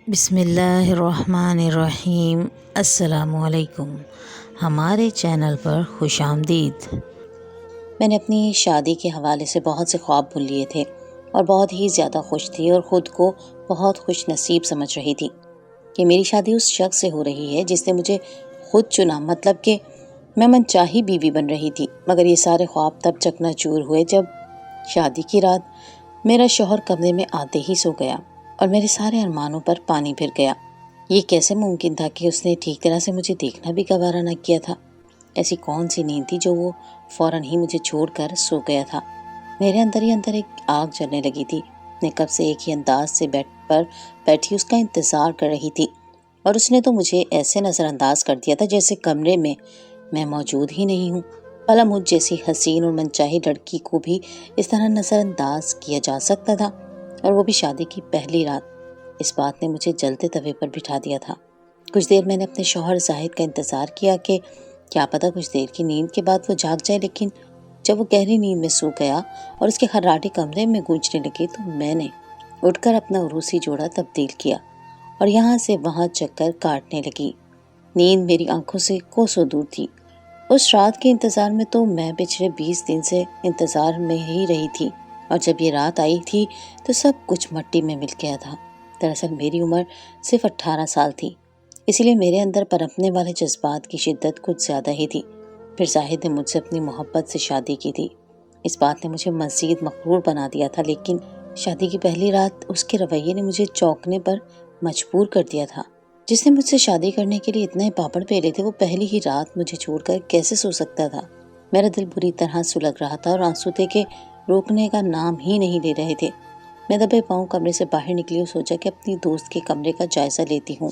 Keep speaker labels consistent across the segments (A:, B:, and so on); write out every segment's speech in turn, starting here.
A: بسم اللہ الرحمن الرحیم۔ السلام علیکم، ہمارے چینل پر خوش آمدید۔ میں نے اپنی شادی کے حوالے سے بہت سے خواب بن لیے تھے اور بہت ہی زیادہ خوش تھی اور خود کو بہت خوش نصیب سمجھ رہی تھی کہ میری شادی اس شخص سے ہو رہی ہے جس نے مجھے خود چنا، مطلب کہ میں من چاہی بیوی بن رہی تھی۔ مگر یہ سارے خواب تب چکنا چور ہوئے جب شادی کی رات میرا شوہر کمرے میں آتے ہی سو گیا اور میرے سارے ارمانوں پر پانی پھر گیا۔ یہ کیسے ممکن تھا کہ اس نے ٹھیک طرح سے مجھے دیکھنا بھی گوارا نہ کیا تھا؟ ایسی کون سی نیند تھی جو وہ فوراً ہی مجھے چھوڑ کر سو گیا تھا؟ میرے اندر ہی اندر ایک آگ جلنے لگی تھی۔ میں کب سے ایک ہی انداز سے بیڈ پر بیٹھی اس کا انتظار کر رہی تھی اور اس نے تو مجھے ایسے نظر انداز کر دیا تھا جیسے کمرے میں موجود ہی نہیں ہوں۔ بھلا مجھ جیسی حسین اور منچاہی لڑکی کو بھی اس طرح نظر انداز کیا جا سکتا تھا، اور وہ بھی شادی کی پہلی رات؟ اس بات نے مجھے جلتے توے پر بٹھا دیا تھا۔ کچھ دیر میں نے اپنے شوہر زاہد کا انتظار کیا کہ کیا پتہ کچھ دیر کی نیند کے بعد وہ جاگ جائے، لیکن جب وہ گہری نیند میں سو گیا اور اس کے خراٹے کمرے میں گونجنے لگے تو میں نے اٹھ کر اپنا عروسی جوڑا تبدیل کیا اور یہاں سے وہاں چکر کاٹنے لگی۔ نیند میری آنکھوں سے کوسوں دور تھی۔ اس رات کے انتظار میں تو میں پچھلے 20 دن سے انتظار میں ہی رہی تھی، اور جب یہ رات آئی تھی تو سب کچھ مٹی میں مل گیا تھا۔ دراصل میری عمر صرف 18 سال تھی، اسی لیے میرے اندر پنپنے والے جذبات کی شدت کچھ زیادہ ہی تھی۔ پھر زاہد نے مجھ سے اپنی محبت سے شادی کی تھی۔ اس بات نے مجھے مزید مغرور بنا دیا تھا، لیکن شادی کی پہلی رات اس کے رویے نے مجھے چونکنے پر مجبور کر دیا تھا۔ جس نے مجھ سے شادی کرنے کے لیے اتنے پاپڑ پھیرے تھے، وہ پہلی ہی رات مجھے چھوڑ کر کیسے سو سکتا تھا؟ میرا دل بری طرح سلگ رہا تھا اور آنسو تھے کہ روکنے کا نام ہی نہیں لے رہے تھے۔ میں دبے پاؤں کمرے سے باہر نکلی اور سوچا کہ اپنی دوست کے کمرے کا جائزہ لیتی ہوں۔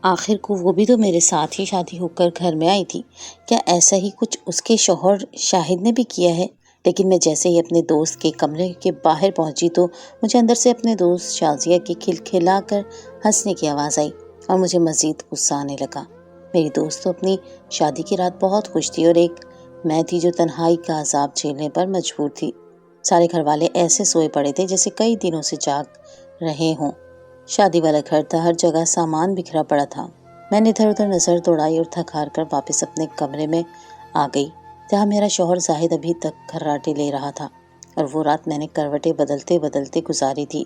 A: آخر کو وہ بھی تو میرے ساتھ ہی شادی ہو کر گھر میں آئی تھی۔ کیا ایسا ہی کچھ اس کے شوہر شاہد نے بھی کیا ہے؟ لیکن میں جیسے ہی اپنے دوست کے کمرے کے باہر پہنچی تو مجھے اندر سے اپنے دوست شازیہ کی کھلکھلا کر ہنسنے کی آواز آئی اور مجھے مزید غصہ آنے لگا۔ میری دوست تو اپنی شادی کی رات بہت خوش تھی اور ایک میں تھی جو تنہائی کا عذاب جھیلنے پر مجبور تھی۔ سارے گھر والے ایسے سوئے پڑے تھے جیسے کئی دنوں سے جاگ رہے ہوں۔ شادی والا گھر تھا، ہر جگہ سامان بکھرا پڑا تھا۔ میں نے ادھر ادھر نظر دوڑائی اور تھک ہار کر واپس اپنے کمرے میں آ گئی، جہاں میرا شوہر زاہد ابھی تک کھراٹے لے رہا تھا، اور وہ رات میں نے کروٹیں بدلتے بدلتے گزاری تھی۔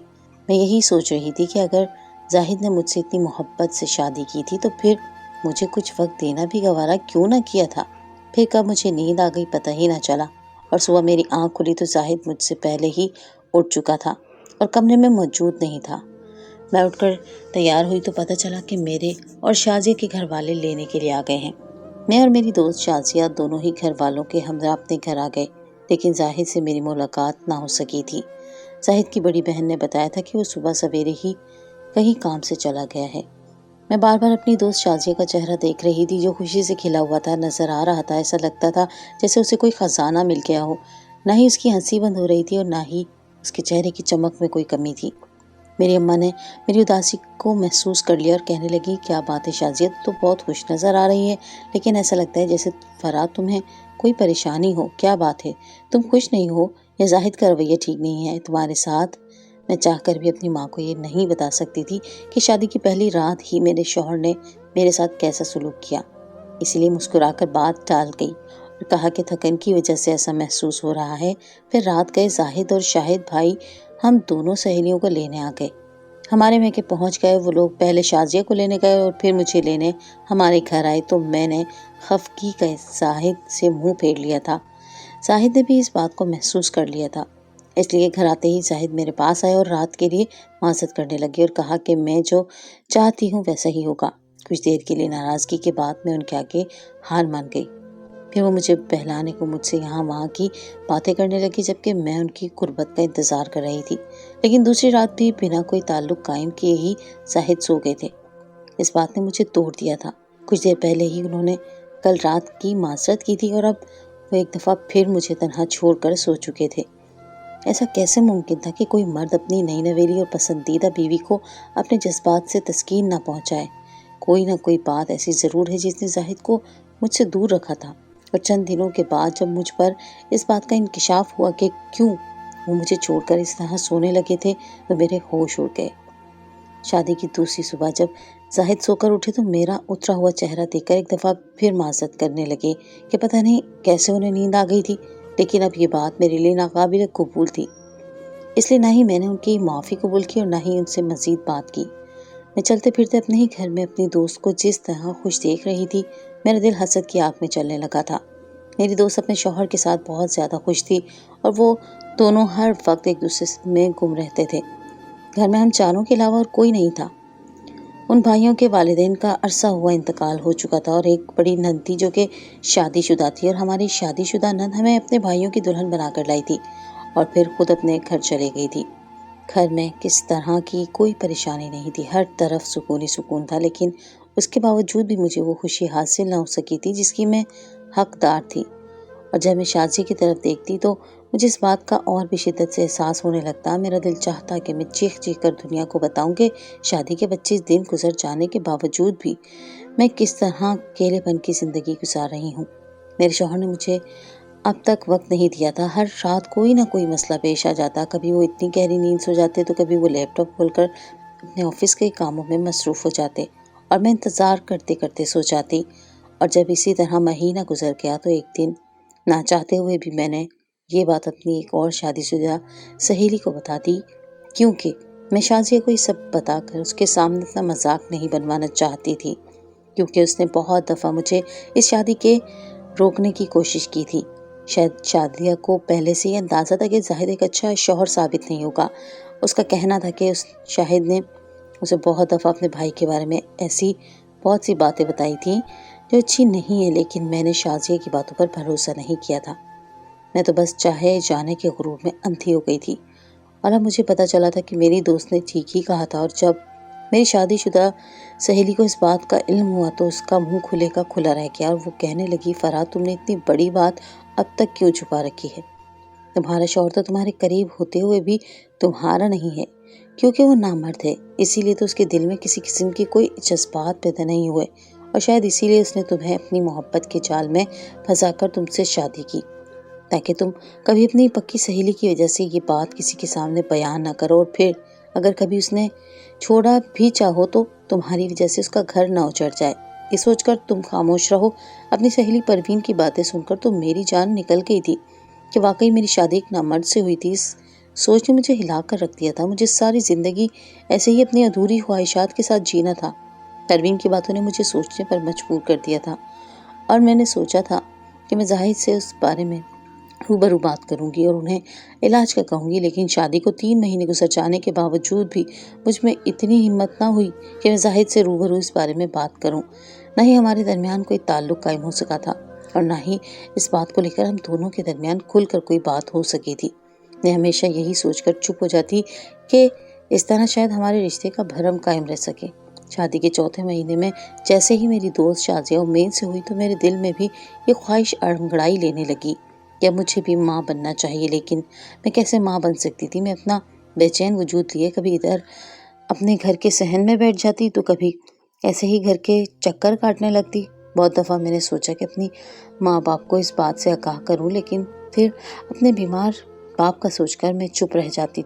A: میں یہی سوچ رہی تھی کہ اگر زاہد نے مجھ سے اتنی محبت سے شادی کی تھی تو پھر مجھے کچھ وقت دینا بھی گوارا کیوں نہ کیا تھا؟ پھر کب مجھے نیند آ گئی پتہ ہی نہ چلا، اور صبح میری آنکھ کھلی تو زاہد مجھ سے پہلے ہی اٹھ چکا تھا اور کمرے میں موجود نہیں تھا۔ میں اٹھ کر تیار ہوئی تو پتہ چلا کہ میرے اور شازیہ کے گھر والے لینے کے لیے آ گئے ہیں۔ میں اور میری دوست شازیہ دونوں ہی گھر والوں کے ہمراہ اپنے گھر آ گئے، لیکن زاہد سے میری ملاقات نہ ہو سکی تھی۔ زاہد کی بڑی بہن نے بتایا تھا کہ وہ صبح سویرے ہی کہیں کام سے چلا گیا ہے۔ میں بار بار اپنی دوست شازیہ کا چہرہ دیکھ رہی تھی جو خوشی سے کھلا ہوا تھا، نظر آ رہا تھا۔ ایسا لگتا تھا جیسے اسے کوئی خزانہ مل گیا ہو۔ نہ ہی اس کی ہنسی بند ہو رہی تھی اور نہ ہی اس کے چہرے کی چمک میں کوئی کمی تھی۔ میری اماں نے میری اداسی کو محسوس کر لیا اور کہنے لگی، کیا بات ہے شازیہ، تو بہت خوش نظر آ رہی ہے، لیکن ایسا لگتا ہے جیسے فرات تمہیں کوئی پریشانی ہو۔ کیا بات ہے، تم خوش نہیں ہو یا زاہد کا رویہ ٹھیک نہیں ہے تمہارے ساتھ؟ میں چاہ کر بھی اپنی ماں کو یہ نہیں بتا سکتی تھی کہ شادی کی پہلی رات ہی میرے شوہر نے میرے ساتھ کیسا سلوک کیا، اسی لیے مسکرا کر بات ٹال گئی اور کہا کہ تھکن کی وجہ سے ایسا محسوس ہو رہا ہے۔ پھر رات گئے زاہد اور شاہد بھائی ہم دونوں سہیلیوں کو لینے آ گئے۔ ہمارے میکے پہنچ گئے، وہ لوگ پہلے شازیہ کو لینے گئے اور پھر مجھے لینے ہمارے گھر آئے تو میں نے خفگی کا زاہد سے منہ پھیر لیا تھا۔ زاہد نے بھی اس بات کو محسوس کر لیا تھا، اس لیے گھر آتے ہی زاہد میرے پاس آئے اور رات کے لیے معذرت کرنے لگے اور کہا کہ میں جو چاہتی ہوں ویسا ہی ہوگا۔ کچھ دیر کے لیے ناراضگی کے بعد میں ان کے آگے ہار مان گئی۔ پھر وہ مجھے بہلانے کو مجھ سے یہاں وہاں کی باتیں کرنے لگی جبکہ میں ان کی قربت کا انتظار کر رہی تھی۔ لیکن دوسری رات بھی بنا کوئی تعلق قائم کیے ہی زاہد سو گئے تھے۔ اس بات نے مجھے توڑ دیا تھا۔ کچھ دیر پہلے ہی انہوں نے کل رات کی معذرت کی تھی اور اب وہ ایک دفعہ پھر مجھے تنہا چھوڑ کر سو چکے تھے۔ ایسا کیسے ممکن تھا کہ کوئی مرد اپنی نئی نویلی اور پسندیدہ بیوی کو اپنے جذبات سے تسکین نہ پہنچائے؟ کوئی نہ کوئی بات ایسی ضرور ہے جس نے زاہد کو مجھ سے دور رکھا تھا، اور چند دنوں کے بعد جب مجھ پر اس بات کا انکشاف ہوا کہ کیوں وہ مجھے چھوڑ کر اس طرح سونے لگے تھے تو میرے ہوش اڑ گئے۔ شادی کی دوسری صبح جب زاہد سو کر اٹھے تو میرا اترا ہوا چہرہ دیکھ کر ایک دفعہ پھر معذرت کرنے لگے کہ پتہ نہیں کیسے انہیں نیند آ گئی تھی، لیکن اب یہ بات میرے لیے ناقابل قبول تھی، اس لیے نہ ہی میں نے ان کی معافی قبول کی اور نہ ہی ان سے مزید بات کی۔ میں چلتے پھرتے اپنے ہی گھر میں اپنی دوست کو جس طرح خوش دیکھ رہی تھی، میرا دل حسد کی آگ میں چلنے لگا تھا۔ میری دوست اپنے شوہر کے ساتھ بہت زیادہ خوش تھی اور وہ دونوں ہر وقت ایک دوسرے میں گم رہتے تھے۔ گھر میں ہم چاروں کے علاوہ اور کوئی نہیں تھا۔ ان بھائیوں کے والدین کا عرصہ ہوا انتقال ہو چکا تھا اور ایک بڑی نند تھی جو کہ شادی شدہ تھی، اور ہماری شادی شدہ نند ہمیں اپنے بھائیوں کی دلہن بنا کر لائی تھی اور پھر خود اپنے گھر چلے گئی تھی۔ گھر میں کس طرح کی کوئی پریشانی نہیں تھی، ہر طرف سکون ہی سکون تھا، لیکن اس کے باوجود بھی مجھے وہ خوشی حاصل نہ ہو سکی تھی جس کی میں حقدار تھی۔ اور جب میں شازیہ کی طرف دیکھتی تو مجھے اس بات کا اور بھی شدت سے احساس ہونے لگتا۔ میرا دل چاہتا کہ میں چیخ چیخ کر دنیا کو بتاؤں کہ شادی کے 25 دن گزر جانے کے باوجود بھی میں کس طرح اکیلے پن کی زندگی گزار رہی ہوں۔ میرے شوہر نے مجھے اب تک وقت نہیں دیا تھا۔ ہر رات کوئی نہ کوئی مسئلہ پیش آ جاتا، کبھی وہ اتنی گہری نیند سو جاتے تو کبھی وہ لیپ ٹاپ کھول کر اپنے آفس کے کاموں میں مصروف ہو جاتے اور میں انتظار کرتے کرتے سو جاتی۔ اور جب اسی طرح مہینہ گزر گیا تو ایک دن نہ چاہتے ہوئے بھی میں نے یہ بات اپنی ایک اور شادی شدہ سہیلی کو بتا دی، کیونکہ میں شازیہ کو یہ سب بتا کر اس کے سامنے اتنا مذاق نہیں بنوانا چاہتی تھی، کیونکہ اس نے بہت دفعہ مجھے اس شادی کے روکنے کی کوشش کی تھی۔ شاید شادیہ کو پہلے سے یہ اندازہ تھا کہ زاہد ایک اچھا شوہر ثابت نہیں ہوگا۔ اس کا کہنا تھا کہ اس شاہد نے اسے بہت دفعہ اپنے بھائی کے بارے میں ایسی بہت سی باتیں بتائی تھیں جو اچھی نہیں ہیں، لیکن میں نے شازیہ کی باتوں پر بھروسہ نہیں کیا تھا۔ میں تو بس چاہے جانے کے غرور میں اندھی ہو گئی تھی، اور اب مجھے پتا چلا تھا کہ میری دوست نے ٹھیک ہی کہا تھا۔ اور جب میری شادی شدہ سہیلی کو اس بات کا علم ہوا تو اس کا منہ کھلے کا کھلا رہ گیا اور وہ کہنے لگی، فرحت تم نے اتنی بڑی بات اب تک کیوں چھپا رکھی ہے؟ تمہارا شوہر تو تمہارے قریب ہوتے ہوئے بھی تمہارا نہیں ہے، کیونکہ وہ نامرد ہے، اسی لیے تو اس کے دل میں کسی قسم کی کوئی جذبات پیدا نہیں ہوئے، اور شاید اسی لیے اس نے تمہیں اپنی محبت کے جال میں پھنسا کر تم سے شادی کی، تاکہ تم کبھی اپنی پکی سہیلی کی وجہ سے یہ بات کسی کے سامنے بیان نہ کرو، اور پھر اگر کبھی اس نے چھوڑا بھی چاہو تو تمہاری وجہ سے اس کا گھر نہ اجڑ جائے۔ یہ سوچ کر تم خاموش رہو۔ اپنی سہیلی پروین کی باتیں سن کر تو میری جان نکل گئی تھی کہ واقعی میری شادی ایک نامرد سے ہوئی تھی۔ اس سوچ نے مجھے ہلا کر رکھ دیا تھا۔ مجھے ساری زندگی ایسے ہی اپنی ادھوری خواہشات کے ساتھ جینا تھا۔ پروین کی باتوں نے مجھے سوچنے پر مجبور کر دیا تھا، اور میں نے سوچا تھا کہ میں زاہد سے اس بارے میں روبرو بات کروں گی اور انہیں علاج کا کہوں گی، لیکن شادی کو 3 مہینے گزر جانے کے باوجود بھی مجھ میں اتنی ہمت نہ ہوئی کہ میں زاہد سے روبرو اس بارے میں بات کروں۔ نہ ہی ہمارے درمیان کوئی تعلق قائم ہو سکا تھا، اور نہ ہی اس بات کو لے کر ہم دونوں کے درمیان کھل کر کوئی بات ہو سکی تھی۔ میں ہمیشہ یہی سوچ کر چپ ہو جاتی کہ اس طرح شاید ہمارے رشتے کا بھرم قائم رہ سکے۔ شادی کے 4تھے مہینے میں جیسے ہی میری دوست شازیہ امید سے ہوئی تو میرے دل میں بھی یہ خواہش انگڑائی لینے لگی کہ اب مجھے بھی ماں بننا چاہیے، لیکن میں کیسے ماں بن سکتی تھی؟ میں اپنا بے چین وجود لیے کبھی ادھر اپنے گھر کے صحن میں بیٹھ جاتی تو کبھی ایسے ہی گھر کے چکر کاٹنے لگتی۔ بہت دفعہ میں نے سوچا کہ اپنی ماں باپ کو اس بات سے آگاہ کروں، لیکن پھر اپنے بیمار باپ کا سوچ کر میں چپ رہ جاتی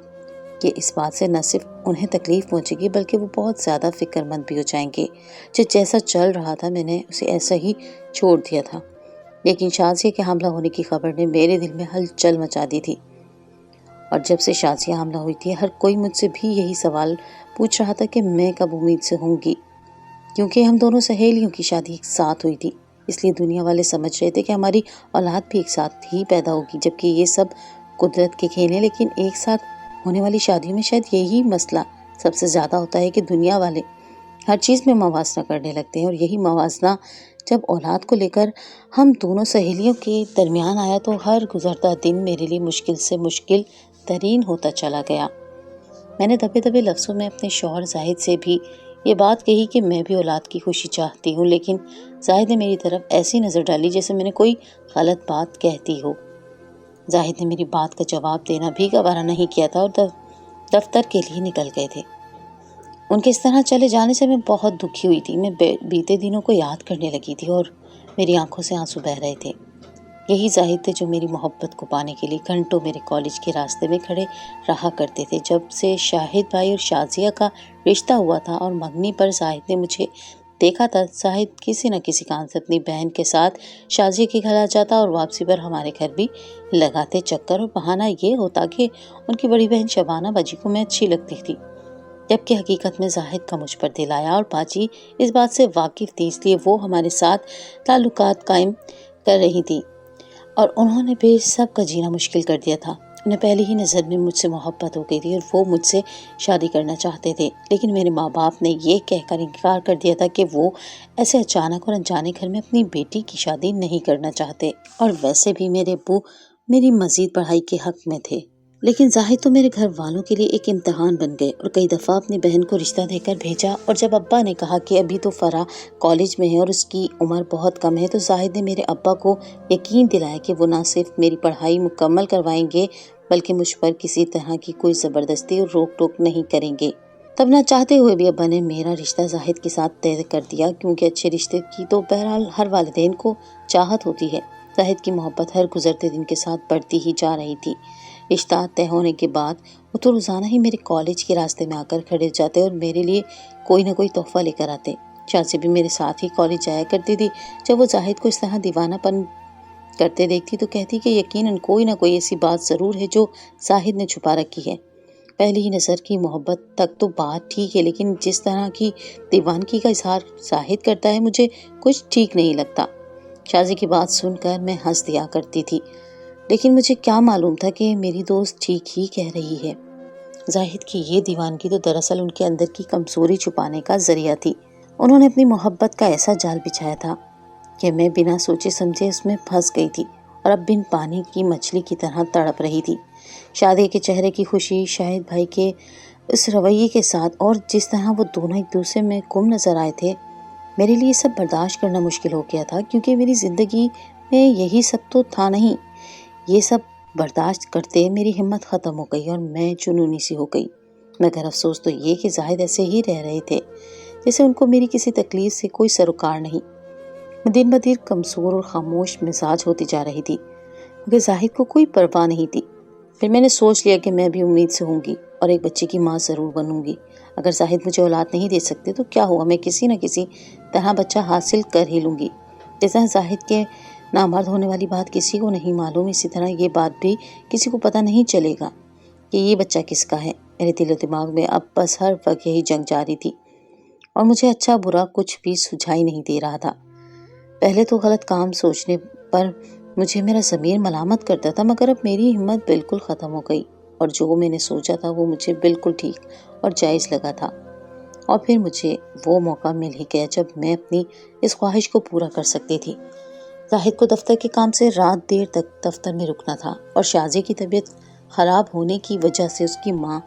A: کہ اس بات سے نہ صرف انہیں تکلیف پہنچے گی بلکہ وہ بہت زیادہ فکر مند بھی ہو جائیں گے۔ جیسا چل رہا تھا میں نے اسے ایسا ہی چھوڑ دیا تھا، لیکن شازیہ کے حاملہ ہونے کی خبر نے میرے دل میں ہلچل مچا دی تھی، اور جب سے شازیہ حاملہ ہوئی تھی ہر کوئی مجھ سے بھی یہی سوال پوچھ رہا تھا کہ میں کب امید سے ہوں گی، کیونکہ ہم دونوں سہیلیوں کی شادی ایک ساتھ ہوئی تھی، اس لیے دنیا والے سمجھ رہے تھے کہ ہماری اولاد بھی ایک ساتھ ہی پیدا ہوگی، جبکہ یہ سب قدرت کے کھیل ہیں۔ لیکن ایک ساتھ ہونے والی شادیوں میں شاید یہی مسئلہ سب سے زیادہ ہوتا ہے کہ دنیا والے ہر چیز میں موازنہ کرنے لگتے ہیں، اور یہی موازنہ جب اولاد کو لے کر ہم دونوں سہیلیوں کے درمیان آیا تو ہر گزرتا دن میرے لیے مشکل سے مشکل ترین ہوتا چلا گیا۔ میں نے دبے دبے لفظوں میں اپنے شوہر زاہد سے بھی یہ بات کہی کہ میں بھی اولاد کی خوشی چاہتی ہوں، لیکن زاہد نے میری طرف ایسی نظر ڈالی جیسے میں نے کوئی غلط بات کہتی ہو۔ زاہد نے میری بات کا جواب دینا بھی گوارا نہیں کیا تھا اور دفتر کے لیے نکل گئے تھے۔ ان کے اس طرح چلے جانے سے میں بہت دکھی ہوئی تھی۔ میں بیتے دنوں کو یاد کرنے لگی تھی اور میری آنکھوں سے آنسو بہہ رہے تھے۔ یہی زاہد تھے جو میری محبت کو پانے کے لیے گھنٹوں میرے کالج کے راستے میں کھڑے رہا کرتے تھے۔ جب سے شاہد بھائی اور شازیہ کا رشتہ ہوا تھا اور منگنی پر زاہد نے مجھے دیکھا تھا، زاہد کسی نہ کسی کام سے اپنی بہن کے ساتھ شازیہ کے گھر آ جاتا اور واپسی پر ہمارے گھر بھی لگاتے چکر، اور بہانہ یہ ہوتا کہ ان کی بڑی بہن شبانہ باجی کو میں اچھی لگتی تھی، جبکہ حقیقت میں زاہد کا مجھ پر دل آیا اور باجی اس بات سے واقف تھی، اس لیے وہ ہمارے ساتھ تعلقات قائم کر رہی تھی اور انہوں نے بھی سب کا جینا مشکل کر دیا تھا۔ انہیں پہلی ہی نظر میں مجھ سے محبت ہو گئی تھی اور وہ مجھ سے شادی کرنا چاہتے تھے، لیکن میرے ماں باپ نے یہ کہہ کر انکار کر دیا تھا کہ وہ ایسے اچانک اور انجانے گھر میں اپنی بیٹی کی شادی نہیں کرنا چاہتے، اور ویسے بھی میرے ابو میری مزید پڑھائی کے حق میں تھے۔ لیکن زاہد تو میرے گھر والوں کے لیے ایک امتحان بن گئے اور کئی دفعہ اپنی بہن کو رشتہ دے کر بھیجا، اور جب ابا نے کہا کہ ابھی تو فرح کالج میں ہے اور اس کی عمر بہت کم ہے، تو زاہد نے میرے ابا کو یقین دلایا کہ وہ نہ صرف میری پڑھائی مکمل کروائیں گے بلکہ مجھ پر کسی طرح کی کوئی زبردستی اور روک ٹوک نہیں کریں گے۔ تب نہ چاہتے ہوئے بھی ابا نے میرا رشتہ زاہد کے ساتھ طے کر دیا، کیونکہ اچھے رشتے کی تو بہرحال ہر والدین کو چاہت ہوتی ہے۔ زاہد کی محبت ہر گزرتے دن کے ساتھ بڑھتی ہی جا رہی تھی۔ رشتہ طے ہونے کے بعد وہ تو روزانہ ہی میرے کالج کے راستے میں آ کر کھڑے ہو جاتے اور میرے لیے کوئی نہ کوئی تحفہ لے کر آتے۔ شازیہ بھی میرے ساتھ ہی کالج جایا کرتی تھی۔ جب وہ زاہد کو اس طرح دیوانہ پن کرتے دیکھتی تو کہتی کہ یقیناً کوئی نہ کوئی ایسی بات ضرور ہے جو زاہد نے چھپا رکھی ہے۔ پہلی ہی نظر کی محبت تک تو بات ٹھیک ہے، لیکن جس طرح کی دیوانگی کا اظہار زاہد کرتا ہے مجھے کچھ ٹھیک نہیں لگتا۔ شازیہ کی بات سن کر میں ہنس دیا کرتی تھی، لیکن مجھے کیا معلوم تھا کہ میری دوست ٹھیک ہی کہہ رہی ہے۔ زاہد کی یہ دیوانگی تو دراصل ان کے اندر کی کمزوری چھپانے کا ذریعہ تھی۔ انہوں نے اپنی محبت کا ایسا جال بچھایا تھا کہ میں بنا سوچے سمجھے اس میں پھنس گئی تھی اور اب بن پانی کی مچھلی کی طرح تڑپ رہی تھی۔ شادی کے چہرے کی خوشی، شاہد بھائی کے اس رویے کے ساتھ اور جس طرح وہ دونوں ایک دوسرے میں گم نظر آئے تھے، میرے لیے سب برداشت کرنا مشکل ہو گیا تھا، کیونکہ میری زندگی میں یہی سب تو تھا نہیں۔ یہ سب برداشت کرتے میری ہمت ختم ہو گئی اور میں جنونی سی ہو گئی، مگر افسوس تو یہ کہ زاہد ایسے ہی رہ رہے تھے جیسے ان کو میری کسی تکلیف سے کوئی سروکار نہیں۔ میں دن بدن کمزور اور خاموش مزاج ہوتی جا رہی تھی، مگر زاہد کو کوئی پرواہ نہیں تھی۔ پھر میں نے سوچ لیا کہ میں بھی امید سے ہوں گی اور ایک بچے کی ماں ضرور بنوں گی۔ اگر زاہد مجھے اولاد نہیں دے سکتے تو کیا ہوا، میں کسی نہ کسی طرح بچہ حاصل کر ہی لوں گی۔ جس طرح زاہد کے نامرد ہونے والی بات کسی کو نہیں معلوم، اسی طرح یہ بات بھی کسی کو پتہ نہیں چلے گا کہ یہ بچہ کس کا ہے۔ میرے دل و دماغ میں اب بس ہر وقت یہی جنگ جاری تھی اور مجھے اچھا برا کچھ بھی سجھائی نہیں دے رہا تھا۔ پہلے تو غلط کام سوچنے پر مجھے میرا ضمیر ملامت کرتا تھا، مگر اب میری ہمت بالکل ختم ہو گئی اور جو میں نے سوچا تھا وہ مجھے بالکل ٹھیک اور جائز لگا تھا۔ اور پھر مجھے وہ موقع مل ہی گیا جب میں اپنی اس خواہش کو پورا کر سکتی تھی۔ زاہد کو دفتر کے کام سے رات دیر تک دفتر میں رکنا تھا اور شازیہ کی طبیعت خراب ہونے کی وجہ سے اس کی ماں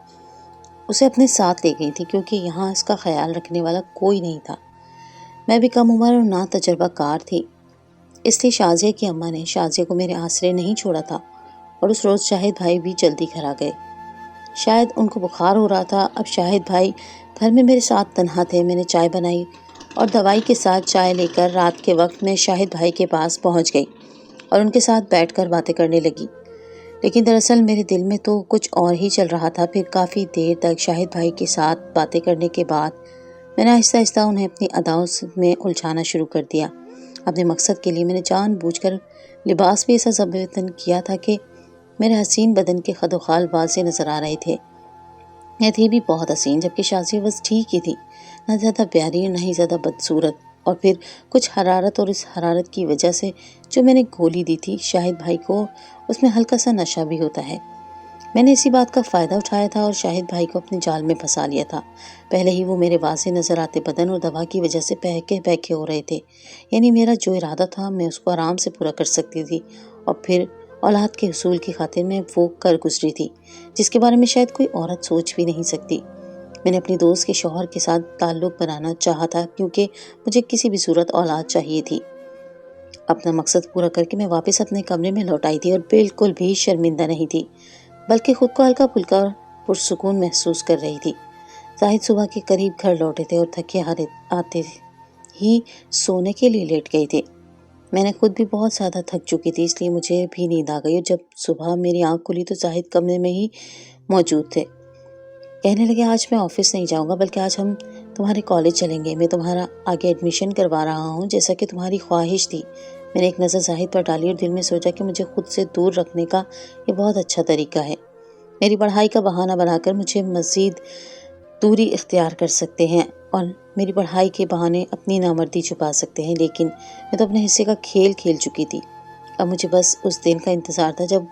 A: اسے اپنے ساتھ لے گئی تھی، کیونکہ یہاں اس کا خیال رکھنے والا کوئی نہیں تھا۔ میں بھی کم عمر اور نا تجربہ کار تھی، اس لیے شازیہ کی اماں نے شازیہ کو میرے آسرے نہیں چھوڑا تھا اور اس روز شاہد بھائی بھی جلدی گھر آ گئے۔ شاید ان کو بخار ہو رہا تھا۔ اب شاہد بھائی گھر میں میرے ساتھ تنہا تھے۔ میں نے چائے بنائی اور دوائی کے ساتھ چائے لے کر رات کے وقت میں شاہد بھائی کے پاس پہنچ گئی اور ان کے ساتھ بیٹھ کر باتیں کرنے لگی، لیکن دراصل میرے دل میں تو کچھ اور ہی چل رہا تھا۔ پھر کافی دیر تک شاہد بھائی کے ساتھ باتیں کرنے کے بعد میں نے آہستہ آہستہ انہیں اپنی اداؤں میں الجھانا شروع کر دیا۔ اپنے مقصد کے لیے میں نے جان بوجھ کر لباس بھی ایسا ضبط کیا تھا کہ میرے حسین بدن کے خد و خال واضح نظر آ رہے تھے۔ میں تھی بھی بہت حسین، جبکہ شازیہ بس ٹھیک ہی تھی، نہ زیادہ پیاری اور نہ ہی زیادہ بدصورت۔ اور پھر کچھ حرارت، اور اس حرارت کی وجہ سے جو میں نے گولی دی تھی شاہد بھائی کو، اس میں ہلکا سا نشہ بھی ہوتا ہے۔ میں نے اسی بات کا فائدہ اٹھایا تھا اور شاہد بھائی کو اپنے جال میں پھنسا لیا تھا۔ پہلے ہی وہ میرے واضح نظر آتے بدن اور دوا کی وجہ سے بہکے بہکے ہو رہے تھے، یعنی میرا جو ارادہ تھا میں اس کو آرام سے پورا کر سکتی تھی، اور پھر اولاد کے حصول کی خاطر میں وہ کر گزری تھی جس کے بارے میں شاید کوئی عورت سوچ بھی نہیں سکتی۔ میں نے اپنی دوست کے شوہر کے ساتھ تعلق بنانا چاہا تھا، کیونکہ مجھے کسی بھی صورت اولاد چاہیے تھی۔ اپنا مقصد پورا کر کے میں واپس اپنے کمرے میں لوٹ آئی تھی اور بالکل بھی شرمندہ نہیں تھی، بلکہ خود کو ہلکا پھلکا اور پرسکون محسوس کر رہی تھی۔ زاہد صبح کے قریب گھر لوٹے تھے اور تھکے ہارے آتے ہی سونے کے لیے لیٹ گئے تھے۔ میں نے خود بھی بہت زیادہ تھک چکی تھی، اس لیے مجھے بھی نیند آ گئی، اور جب صبح میری آنکھ کھلی تو زاہد کمرے میں ہی موجود تھے۔ کہنے لگے آج میں آفس نہیں جاؤں گا بلکہ آج ہم تمہارے کالج چلیں گے، میں تمہارا آگے ایڈمیشن کروا رہا ہوں جیسا کہ تمہاری خواہش تھی۔ میں نے ایک نظر زاہد پر ڈالی اور دل میں سوچا کہ مجھے خود سے دور رکھنے کا یہ بہت اچھا طریقہ ہے۔ میری پڑھائی کا بہانہ بنا کر مجھے مزید دوری اختیار کر سکتے ہیں اور میری پڑھائی کے بہانے اپنی نامردی چھپا سکتے ہیں، لیکن میں تو اپنے حصے کا کھیل کھیل چکی تھی۔ اب مجھے بس اس دن کا انتظار تھا جب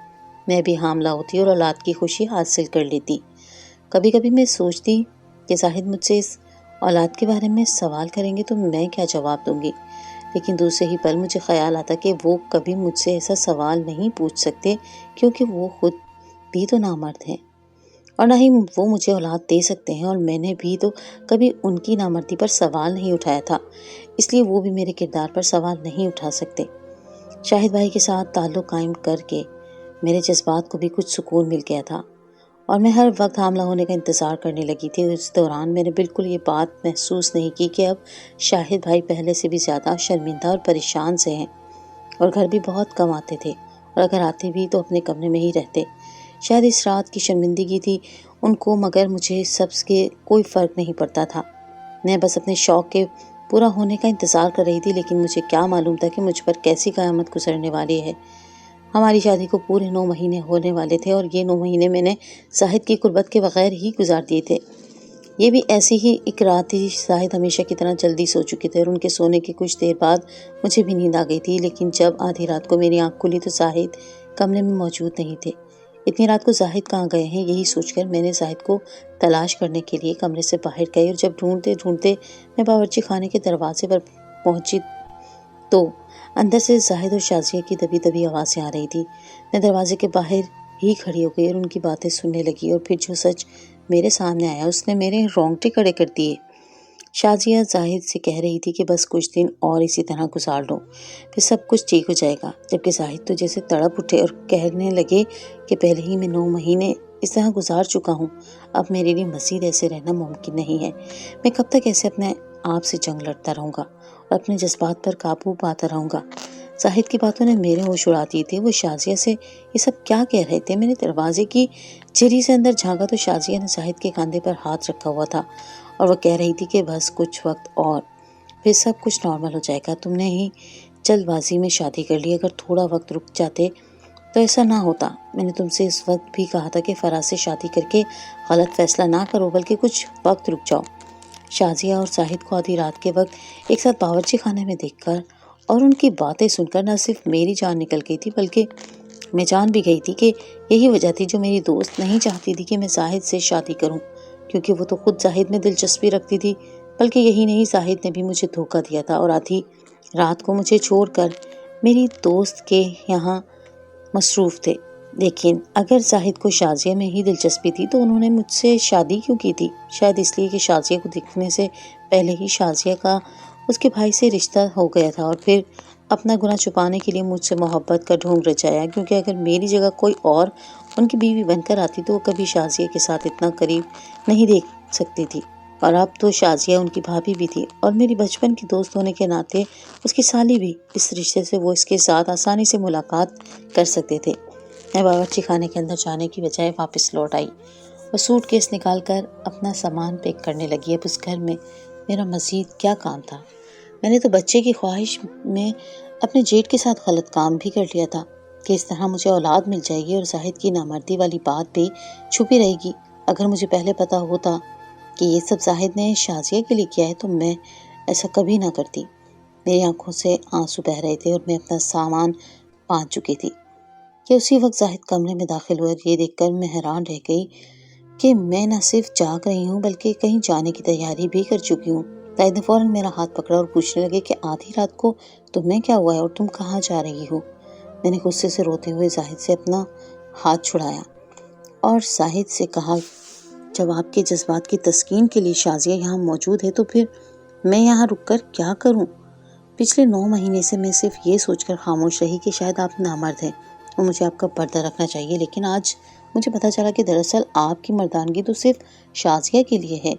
A: میں بھی حاملہ ہوتی اور اولاد کی خوشی حاصل کر لیتی۔ کبھی کبھی میں سوچتی کہ زاہد مجھ سے اس اولاد کے بارے میں سوال کریں گے تو میں کیا جواب دوں گی، لیکن دوسرے ہی پل مجھے خیال آتا کہ وہ کبھی مجھ سے ایسا سوال نہیں پوچھ سکتے کیونکہ وہ خود بھی تو نامرد ہیں، اور نہ ہی وہ مجھے اولاد دے سکتے ہیں، اور میں نے بھی تو کبھی ان کی نامردی پر سوال نہیں اٹھایا تھا، اس لیے وہ بھی میرے کردار پر سوال نہیں اٹھا سکتے۔ شاہد بھائی کے ساتھ تعلق قائم کر کے میرے جذبات کو بھی کچھ سکون مل گیا تھا اور میں ہر وقت حاملہ ہونے کا انتظار کرنے لگی تھی۔ اس دوران میں نے بالکل یہ بات محسوس نہیں کی کہ اب شاہد بھائی پہلے سے بھی زیادہ شرمندہ اور پریشان سے ہیں، اور گھر بھی بہت کم آتے تھے، اور اگر آتے بھی تو اپنے کمرے میں ہی رہتے۔ شاید اس رات کی شرمندگی تھی ان کو، مگر مجھے سب کے کوئی فرق نہیں پڑتا تھا۔ میں بس اپنے شوق کے پورا ہونے کا انتظار کر رہی تھی، لیکن مجھے کیا معلوم تھا کہ مجھ پر کیسی قیامت گزرنے والی ہے۔ ہماری شادی کو پورے 9 مہینے ہونے والے تھے، اور یہ 9 مہینے میں نے زاہد کی قربت کے بغیر ہی گزار دیے تھے۔ یہ بھی ایسی ہی ایک رات تھی۔ زاہد ہمیشہ کی طرح جلدی سو چکے تھے اور ان کے سونے کے کچھ دیر بعد مجھے بھی نیند آ گئی تھی، لیکن جب آدھی رات کو میری آنکھ کھلی تو زاہد کمرے میں موجود نہیں تھے۔ اتنی رات کو زاہد کہاں گئے ہیں، یہی سوچ کر میں نے زاہد کو تلاش کرنے کے لیے کمرے سے باہر گئی، اور جب ڈھونڈتے ڈھونڈتے میں باورچی خانے کے دروازے پر پہنچی تو اندر سے زاہد اور شازیہ کی دبی دبی آوازیں آ رہی تھی۔ میں دروازے کے باہر ہی کھڑی ہو گئی اور ان کی باتیں سننے لگی، اور پھر جو سچ میرے سامنے آیا اس نے میرے رونگٹے کھڑے کر دیے۔ شازیہ زاہد سے کہہ رہی تھی کہ بس کچھ دن اور اسی طرح گزار لو، پھر سب کچھ ٹھیک ہو جائے گا، جبکہ زاہد تو جیسے تڑپ اٹھے اور کہنے لگے کہ پہلے ہی میں 9 مہینے اس طرح گزار چکا ہوں، اب میرے لیے مزید ایسے رہنا ممکن نہیں ہے۔ میں کب تک ایسے اپنے آپ سے جنگ لڑتا رہوں گا اور اپنے جذبات پر قابو پاتا رہوں گا۔ زاہد کی باتوں نے میرے ہوش اڑا دیے تھے۔ وہ شازیہ سے یہ سب کیا کہہ رہے تھے؟ میں نے دروازے کی جھری سے اندر جھانکا تو شازیہ نے زاہد کے کاندھے پر ہاتھ رکھا ہوا تھا، اور وہ کہہ رہی تھی کہ بس کچھ وقت اور پھر سب کچھ نارمل ہو جائے گا۔ تم نے ہی جلد بازی میں شادی کر لی، اگر تھوڑا وقت رک جاتے تو ایسا نہ ہوتا۔ میں نے تم سے اس وقت بھی کہا تھا کہ فراز سے شادی کر کے غلط فیصلہ نہ کرو، بلکہ کچھ وقت رک جاؤ۔ شازیہ اور زاہد کو آدھی رات کے وقت ایک ساتھ باورچی خانے میں دیکھ کر اور ان کی باتیں سن کر نہ صرف میری جان نکل گئی تھی بلکہ میں جان بھی گئی تھی کہ یہی وجہ تھی جو میری دوست نہیں چاہتی تھی کہ میں زاہد سے شادی کروں، کیونکہ وہ تو خود زاہد میں دلچسپی رکھتی تھی، بلکہ یہی نہیں زاہد نے بھی مجھے دھوکہ دیا تھا اور آدھی رات کو مجھے چھوڑ کر میری دوست کے یہاں مصروف تھے۔ لیکن اگر زاہد کو شازیہ میں ہی دلچسپی تھی تو انہوں نے مجھ سے شادی کیوں کی تھی؟ شاید اس لیے کہ شازیہ کو دیکھنے سے پہلے ہی شازیہ کا اس کے بھائی سے رشتہ ہو گیا تھا، اور پھر اپنا گناہ چھپانے کے لیے مجھ سے محبت کا ڈھونگ رچایا، کیونکہ اگر میری جگہ کوئی اور ان کی بیوی بن کر آتی تو وہ کبھی شازیہ کے ساتھ اتنا قریب نہیں دیکھ سکتی تھی، اور اب تو شازیہ ان کی بھابھی بھی تھی اور میری بچپن کی دوست ہونے کے ناطے اس کی سالی بھی۔ اس رشتے سے وہ اس کے ساتھ آسانی سے ملاقات کر سکتے تھے۔ میں باورچی خانے کے اندر جانے کی بجائے واپس لوٹ آئی اور سوٹ کیس نکال کر اپنا سامان پیک کرنے لگی۔ اب اس گھر میں میرا مزید کیا کام تھا؟ میں نے تو بچے کی خواہش میں اپنے جیٹ کے ساتھ غلط کام بھی کر لیا تھا کہ اس طرح مجھے اولاد مل جائے گی اور زاہد کی نامردی والی بات بھی چھپی رہے گی۔ اگر مجھے پہلے پتا ہوتا کہ یہ سب زاہد نے شازیہ کے لیے کیا ہے تو میں ایسا کبھی نہ کرتی۔ میری آنکھوں سے آنسو بہہ رہے تھے اور میں اپنا سامان باندھ چکی تھی کہ اسی وقت زاہد کمرے میں داخل ہوا۔ یہ دیکھ کر میں حیران رہ گئی کہ میں نہ صرف جاگ رہی ہوں بلکہ کہیں جانے کی تیاری بھی کر چکی ہوں۔ زاہد نے فوراً میرا ہاتھ پکڑا اور پوچھنے لگے کہ آدھی رات کو تمہیں کیا ہوا ہے اور تم کہاں جا رہی ہو؟ میں نے غصے سے روتے ہوئے زاہد سے اپنا ہاتھ چھڑایا اور زاہد سے کہا، جب آپ کے جذبات کی تسکین کے لیے شازیہ یہاں موجود ہے تو پھر میں یہاں رک کر کیا کروں؟ پچھلے 9 مہینے سے میں صرف یہ سوچ کر خاموش رہی کہ شاید آپ نامرد ہیں اور مجھے آپ کا پردہ رکھنا چاہیے، لیکن آج مجھے پتہ چلا کہ دراصل آپ کی مردانگی تو صرف شازیہ کے لیے ہے۔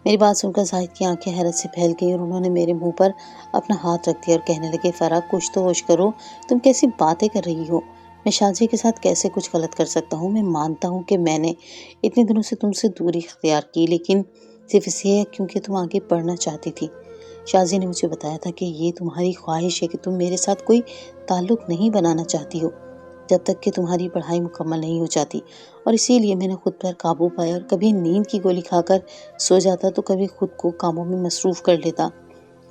A: میری بات سن کر زاہد کی آنکھیں حیرت سے پھیل گئی اور انہوں نے میرے منہ پر اپنا ہاتھ رکھ دیا اور کہنے لگے، فرا کچھ تو ہوش کرو، تم کیسی باتیں کر رہی ہو؟ میں شازیہ کے ساتھ کیسے کچھ غلط کر سکتا ہوں؟ میں مانتا ہوں کہ میں نے اتنے دنوں سے تم سے دوری اختیار کی، لیکن صرف اس لیے کیونکہ تم آگے پڑھنا چاہتی تھی۔ شازیہ نے مجھے بتایا تھا کہ یہ تمہاری خواہش ہے کہ تم میرے ساتھ کوئی تعلق نہیں بنانا چاہتی ہو جب تک کہ تمہاری پڑھائی مکمل نہیں ہو جاتی، اور اسی لیے میں نے خود پر قابو پایا اور کبھی نیند کی گولی کھا کر سو جاتا تو کبھی خود کو کاموں میں مصروف کر لیتا۔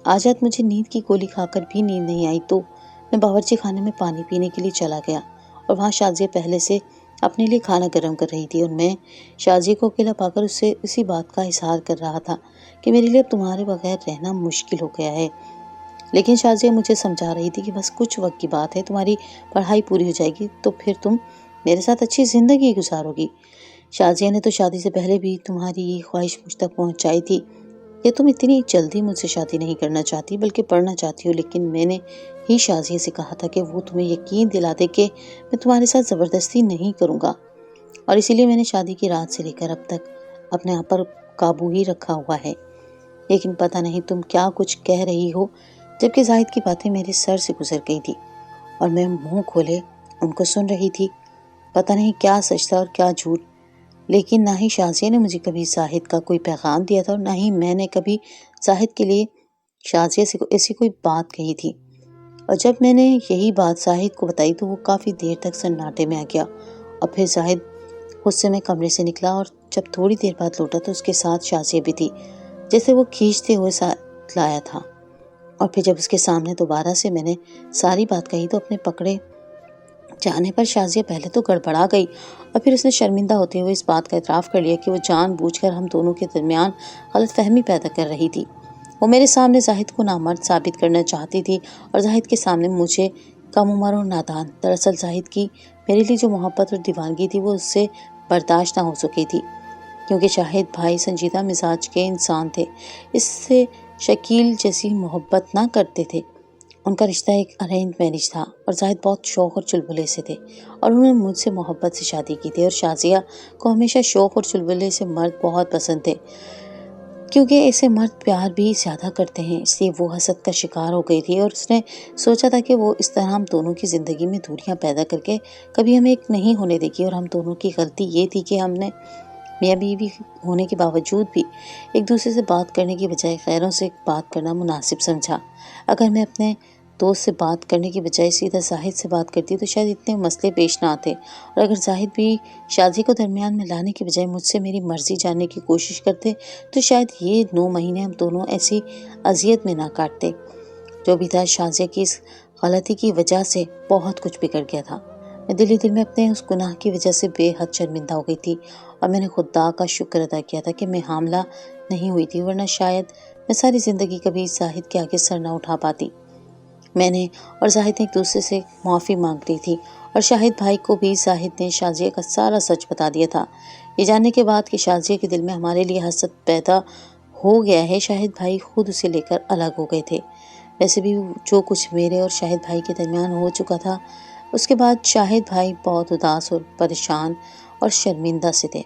A: آج رات مجھے نیند کی گولی کھا کر بھی نیند نہیں آئی تو میں باورچی خانے میں پانی پینے کے لیے چلا گیا، اور وہاں شازیہ پہلے سے اپنے لیے کھانا گرم کر رہی تھی، اور میں شازیہ کو اکیلا پا کر اس سے اسی بات کا اظہار کر رہا تھا کہ میرے لیے اب تمہارے بغیر رہنا مشکل ہو گیا ہے۔ لیکن شازیہ مجھے سمجھا رہی تھی کہ بس کچھ وقت کی بات ہے، تمہاری پڑھائی پوری ہو جائے گی تو پھر تم میرے ساتھ اچھی زندگی گزارو گی۔ شازیہ نے تو شادی سے پہلے بھی تمہاری یہ خواہش مجھ تک پہنچائی تھی کہ تم اتنی جلدی مجھ سے شادی نہیں کرنا چاہتی بلکہ پڑھنا چاہتی ہو، لیکن میں نے ہی شازیہ سے کہا تھا کہ وہ تمہیں یقین دلا دے کہ میں تمہارے ساتھ زبردستی نہیں کروں گا، اور اسی لیے میں نے شادی کی رات سے لے کر اب تک اپنے آپ پر قابو ہی رکھا ہوا ہے۔ لیکن پتہ نہیں تم کیا کچھ کہہ رہی ہو، جبکہ زاہد کی باتیں میرے سر سے گزر گئی تھی اور میں منہ کھولے ان کو سن رہی تھی۔ پتہ نہیں کیا سچ تھا اور کیا جھوٹ، لیکن نہ ہی شازیہ نے مجھے کبھی زاہد کا کوئی پیغام دیا تھا اور نہ ہی میں نے کبھی زاہد کے لیے شازیہ سے ایسی کوئی بات کہی تھی۔ اور جب میں نے یہی بات زاہد کو بتائی تو وہ کافی دیر تک سناٹے میں آ گیا، اور پھر زاہد غصے میں کمرے سے نکلا، اور جب تھوڑی دیر بعد لوٹا تو اس کے ساتھ شازیہ بھی تھی، جیسے وہ کھینچتے ہوئے ساتھ لایا تھا۔ اور پھر جب اس کے سامنے دوبارہ سے میں نے ساری بات کہی تو اپنے پکڑے جانے پر شازیہ پہلے تو گڑبڑا گئی، اور پھر اس نے شرمندہ ہوتے ہوئے اس بات کا اعتراف کر لیا کہ وہ جان بوجھ کر ہم دونوں کے درمیان غلط فہمی پیدا کر رہی تھی۔ وہ میرے سامنے زاہد کو نامرد ثابت کرنا چاہتی تھی اور زاہد کے سامنے مجھے کم عمر اور نادان۔ دراصل زاہد کی میرے لیے جو محبت اور دیوانگی تھی وہ اس سے برداشت نہ ہو سکی تھی، کیونکہ شاہد بھائی سنجیدہ مزاج کے انسان تھے، اس سے شکیل جیسی محبت نہ کرتے تھے۔ ان کا رشتہ ایک ارینج میرج تھا اور زاہد بہت شوق اور چلبلے سے تھے، اور انہوں نے مجھ سے محبت سے شادی کی تھی، اور شازیہ کو ہمیشہ شوق اور چلبلے سے مرد بہت پسند تھے، کیونکہ ایسے مرد پیار بھی زیادہ کرتے ہیں۔ اس لیے وہ حسد کا شکار ہو گئی تھی اور اس نے سوچا تھا کہ وہ اس طرح ہم دونوں کی زندگی میں دوریاں پیدا کر کے کبھی ہمیں ایک نہیں ہونے دے گی، اور ہم دونوں کی غلطی یہ تھی کہ ہم نے میاں بیوی ہونے کے باوجود بھی ایک دوسرے سے بات کرنے کی بجائے غیروں سے بات کرنا مناسب سمجھا۔ اگر میں اپنے دوست سے بات کرنے کی بجائے سیدھا زاہد سے بات کرتی تو شاید اتنے مسئلے پیش نہ آتے، اور اگر زاہد بھی شازیہ کو درمیان میں لانے کی بجائے مجھ سے میری مرضی جاننے کی کوشش کرتے تو شاید یہ 9 مہینے ہم دونوں ایسی اذیت میں نہ کاٹتے۔ جو بھی تھا، شازیہ کی اس غلطی کی وجہ سے بہت کچھ بگڑ گیا تھا۔ میں دل ہی دل میں اپنے اس گناہ کی وجہ سے بے حد شرمندہ ہو گئی تھی، اور میں نے خدا کا شکر ادا کیا تھا کہ میں حاملہ نہیں ہوئی تھی، ورنہ شاید میں ساری زندگی کبھی زاہد کے آگے سر نہ اٹھا پاتی۔ میں نے اور زاہد نے ایک دوسرے سے معافی مانگ لی تھی، اور شاہد بھائی کو بھی زاہد نے شازیہ کا سارا سچ بتا دیا تھا۔ یہ جاننے کے بعد کہ شازیہ کے دل میں ہمارے لیے حسد پیدا ہو گیا ہے، شاہد بھائی خود اسے لے کر الگ ہو گئے تھے۔ ویسے بھی جو کچھ میرے اور شاہد بھائی کے درمیان ہو چکا تھا، اس کے بعد شاہد بھائی بہت اداس اور پریشان اور شرمندہ سے تھے۔